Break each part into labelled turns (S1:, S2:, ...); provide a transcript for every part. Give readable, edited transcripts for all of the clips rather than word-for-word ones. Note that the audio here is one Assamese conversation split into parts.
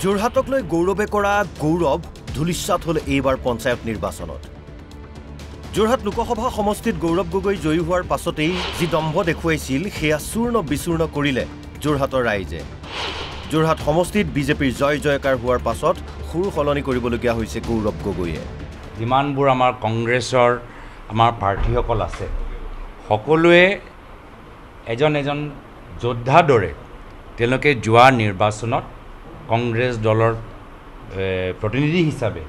S1: যোৰহাটক লৈ গৌৰৱে কৰা গৌৰৱ ধুলিশ্বাত হ'ল এইবাৰ পঞ্চায়ত নিৰ্বাচনত। যোৰহাট লোকসভা সমষ্টিত গৌৰৱ গগৈ জয়ী হোৱাৰ পাছতেই যি দম্ভ দেখুৱাইছিল সেয়া চূৰ্ণ বিচূৰ্ণ কৰিলে যোৰহাটৰ ৰাইজে। যোৰহাট সমষ্টিত বিজেপিৰ জয় জয়কাৰ হোৱাৰ পাছত সুৰ সলনি কৰিবলগীয়া হৈছে গৌৰৱ গগৈয়ে।
S2: যিমানবোৰ আমাৰ কংগ্ৰেছৰ আমাৰ প্ৰাৰ্থীসকল আছে সকলোৱে এজন এজন যোদ্ধাৰ দৰে তেওঁলোকে যোৱা নিৰ্বাচনত কংগ্ৰেছ দলৰ প্ৰতিনিধি হিচাপে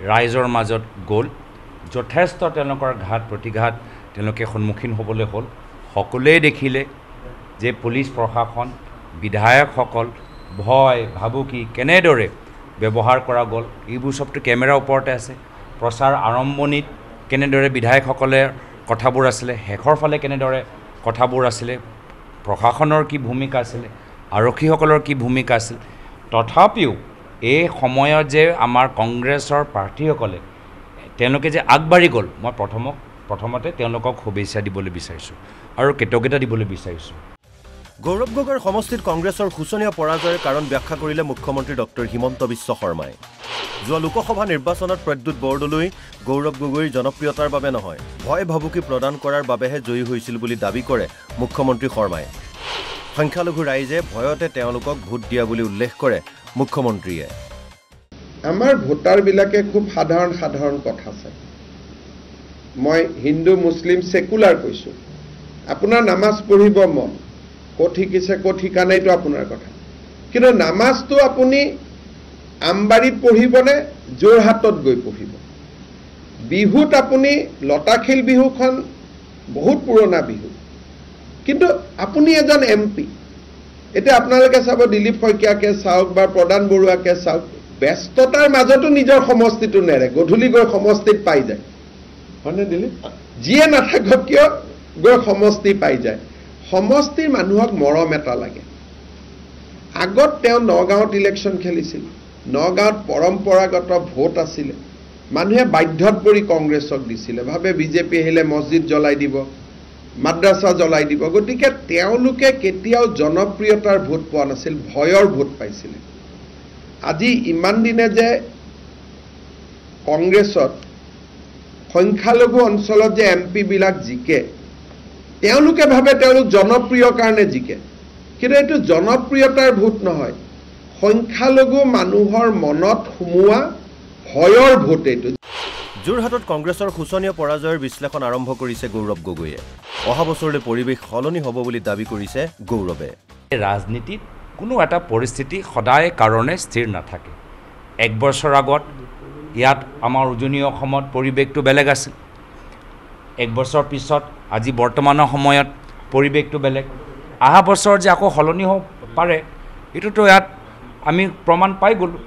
S2: ৰাইজৰ মাজত গ'ল। যথেষ্ট তেওঁলোকৰ ঘাত প্ৰতিঘাত তেওঁলোকে সন্মুখীন হ'বলৈ হ'ল। সকলোৱে দেখিলে যে পুলিচ প্ৰশাসন বিধায়কসকল ভয় ভাবুকি কেনেদৰে ব্যৱহাৰ কৰা গ'ল এইবোৰ চবটো কেমেৰাৰ ওপৰতে আছে। প্ৰচাৰ আৰম্ভণিত কেনেদৰে বিধায়কসকলে কথাবোৰ আছিলে, শেষৰ ফালে কেনেদৰে কথাবোৰ আছিলে, প্ৰশাসনৰ কি ভূমিকা আছিলে, আৰক্ষীসকলৰ কি ভূমিকা আছিল। তথাপিও এই সময়ত যে আমাৰ কংগ্ৰেছৰ প্ৰাৰ্থীসকলে তেওঁলোকে যে আগবাঢ়ি গ'ল, মই প্ৰথমতে তেওঁলোকক শুভেচ্ছা দিবলৈ বিচাৰিছোঁ আৰু কৃতজ্ঞতা দিবলৈ বিচাৰিছোঁ।
S1: গৌৰৱ গগৈৰ সমষ্টিত কংগ্ৰেছৰ শোচনীয় পৰাজয়ৰ কাৰণ ব্যাখ্যা কৰিলে মুখ্যমন্ত্ৰী ডক্টৰ হিমন্ত বিশ্ব শৰ্মাই। যোৱা লোকসভা নিৰ্বাচনত প্ৰদ্যুৎ বৰদলৈ গৌৰৱ গগৈৰ জনপ্ৰিয়তাৰ বাবে নহয়, ভয় ভাবুকি প্ৰদান কৰাৰ বাবেহে জয়ী হৈছিল বুলি দাবী কৰে মুখ্যমন্ত্ৰী শৰ্মাই। সংখ্যালঘু ৰাইজে ভয়তে তেওঁলোকক ভোট দিয়া বুলি উল্লেখ কৰে মুখ্যমন্ত্ৰীয়ে।
S3: আমাৰ ভোটাৰবিলাকে খুব সাধাৰণ কথা চায়। মই হিন্দু মুছলিম সেকুলাৰ কৈছোঁ, আপোনাৰ নামাজ পঢ়িব মন, ক'ত শিকিছে ক'ত শিকা নাইতো আপোনাৰ কথা, কিন্তু নামাজটো আপুনি আমবাৰীত পঢ়িবনে যোৰহাটত গৈ পঢ়িব? বিহুত আপুনি লতাশিল বিহুখন বহুত পুৰণা বিহু, কিন্তু আপুনি এজন MP। এতিয়া আপোনালোকে চাব দিলীপ শইকীয়াকে চাওক বা প্ৰদান বৰুৱাকে চাওক, ব্যস্ততাৰ মাজতো নিজৰ সমষ্টিটো নেৰে, গধূলি গৈ সমষ্টিত পাই যায়, হয়নে দিলীপ? যিয়ে নাথাকক কিয় গৈ সমষ্টি পাই যায়। সমষ্টিৰ মানুহক মৰম এটা লাগে। আগত তেওঁ নগাঁৱত ইলেকশ্যন খেলিছিল, নগাঁৱত পৰম্পৰাগত ভোট আছিলে, মানুহে বাধ্যত পৰি কংগ্ৰেছক দিছিলে, ভাবে বিজেপি আহিলে মছজিদ জ্বলাই দিব, মাদ্ৰাছা জ্বলাই দিব। গতিকে তেওঁলোকে কেতিয়াও জনপ্ৰিয়তাৰ ভোট পোৱা নাছিল, ভয়ৰ ভোট পাইছিলে। আজি ইমান দিনে যে কংগ্ৰেছত সংখ্যালঘু অঞ্চলত যে MP বিলাক জিকে, তেওঁলোকে ভাবে তেওঁলোক জনপ্ৰিয় কাৰণে জিকে, কিন্তু এইটো জনপ্ৰিয়তাৰ ভোট নহয়, সংখ্যালঘু মানুহৰ মনত সোমোৱা ভয়ৰ ভোট এইটো।
S1: যোৰহাটত কংগ্ৰেছৰ শোচনীয় পৰাজয়ৰ বিশ্লেষণ আৰম্ভ কৰিছে গৌৰৱ গগৈয়ে। অহা বছৰলৈ পৰিৱেশ সলনি হ'ব বুলি দাবী কৰিছে গৌৰৱে।
S2: ৰাজনীতিত কোনো এটা পৰিস্থিতি সদায় কাৰণে স্থিৰ নাথাকে। এক বছৰ আগত ইয়াত আমাৰ উজনি অসমত পৰিৱেশটো বেলেগ আছিল, এক বছৰ পিছত আজি বৰ্তমানৰ সময়ত পৰিৱেশটো বেলেগ। অহা বছৰ যে আকৌ সলনি হ'ব পাৰে এইটোতো ইয়াত আমি প্ৰমাণ পাই গ'লোঁ।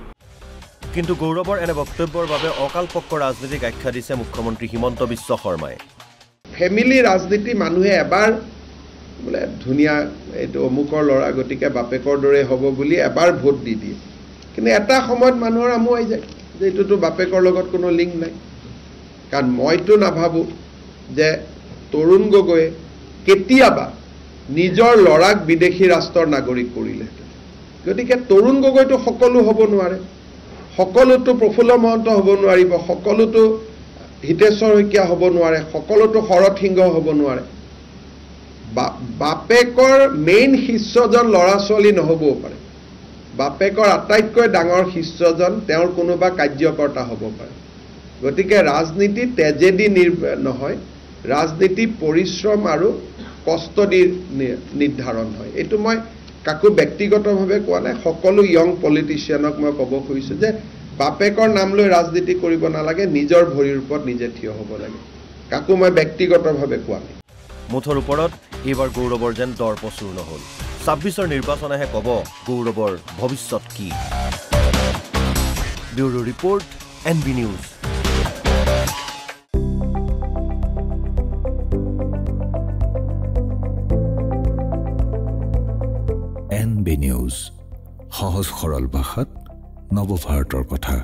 S1: কিন্তু গৌৰৱৰ এনে বক্তব্যৰ বাবে অকালপক্ষ ৰাজনীতিক আখ্যা দিছে মুখ্যমন্ত্ৰী হিমন্ত বিশ্ব শৰ্মাই।
S3: ফেমিলি ৰাজনীতি মানুহে এবাৰ বোলে ধুনীয়া এইটো অমুকৰ ল'ৰা গতিকে বাপেকৰ দৰে হ'ব বুলি এবাৰ ভোট দি দিয়ে, কিন্তু এটা সময়ত মানুহৰ আমুৱাই যায় যে এইটোতো বাপেকৰ লগত কোনো লিংক নাই। কাৰণ মইতো নাভাবোঁ যে তৰুণ গগৈয়ে কেতিয়াবা নিজৰ ল'ৰাক বিদেশী ৰাষ্ট্ৰৰ নাগৰিক কৰিলেহেঁতেন। গতিকে তৰুণ গগৈটো সকলো হ'ব নোৱাৰে, সকলোতো প্ৰফুল্ল মহন্ত হ'ব নোৱাৰিব, সকলোতো হিতেশ্বৰ শইকীয়া হ'ব নোৱাৰে, সকলোতো শৰৎ সিংহ হ'ব নোৱাৰে। বাপেকৰ মেইন শিষ্যজন ল'ৰা ছোৱালী নহ'বও পাৰে, বাপেকৰ আটাইতকৈ ডাঙৰ শিষ্যজন তেওঁৰ কোনোবা কাৰ্যকৰ্তা হ'ব পাৰে। গতিকে ৰাজনীতি তেজেদি নহয়, ৰাজনীতি পৰিশ্ৰম আৰু কষ্ট দি নিৰ্ধাৰণ হয়। এইটো মই কাকো ব্যক্তিগতভাৱে কোৱা নাই, সকলো য়ং পলিটিচিয়ানক মই ক'ব খুজিছোঁ যে বাপেকৰ নাম লৈ ৰাজনীতি কৰিব নালাগে, নিজৰ ভৰিৰ ওপৰত নিজে থিয় হ'ব লাগে। কাকো মই ব্যক্তিগতভাৱে কোৱা নাই।
S1: মুঠৰ ওপৰত এইবাৰ গৌৰৱৰ যেন দৰ প্ৰচূৰ্ণ হ'ল। 26ৰ নিৰ্বাচনেহে ক'ব গৌৰৱৰ ভৱিষ্যত কি। Bureau report, NB news.
S4: NB news, সহজ সৰল ভাষাত নৱভাৰতৰ কথা।